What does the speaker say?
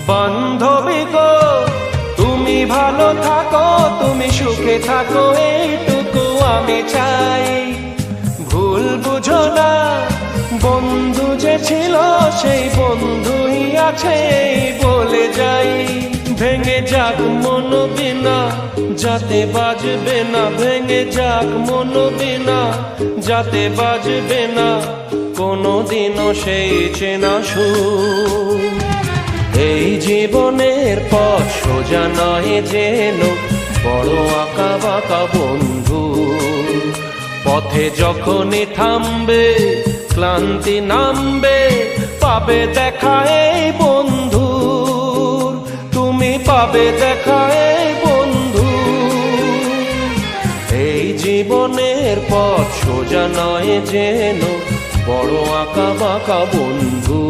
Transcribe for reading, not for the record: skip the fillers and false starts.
বান্ধবী গো তুমি ভালো থাকো, তুমি সুখে থাকো, এইটুকু আমি চাই। ভুল বুঝো না, বন্ধু যে ছিল সেই বন্ধুই আছে বলে যাই। ভেঙে যাক মন বিনা যাতে বাজবে না, ভেঙে যাক মন বিনা যাতে বাজবে না কোনোদিনও সেই চেনা সুর। এই জীবনের পথ সোজা নয় যেন বড় আঁকা বাঁকা বন্ধু। পথে যখনই থামবে ক্লান্তি নামবে, পাবে দেখা এই বন্ধু, তুমি পাবে দেখা এই বন্ধু। এই জীবনের পথ সোজা নয় যেন বড় আঁকা বাঁকা বন্ধু।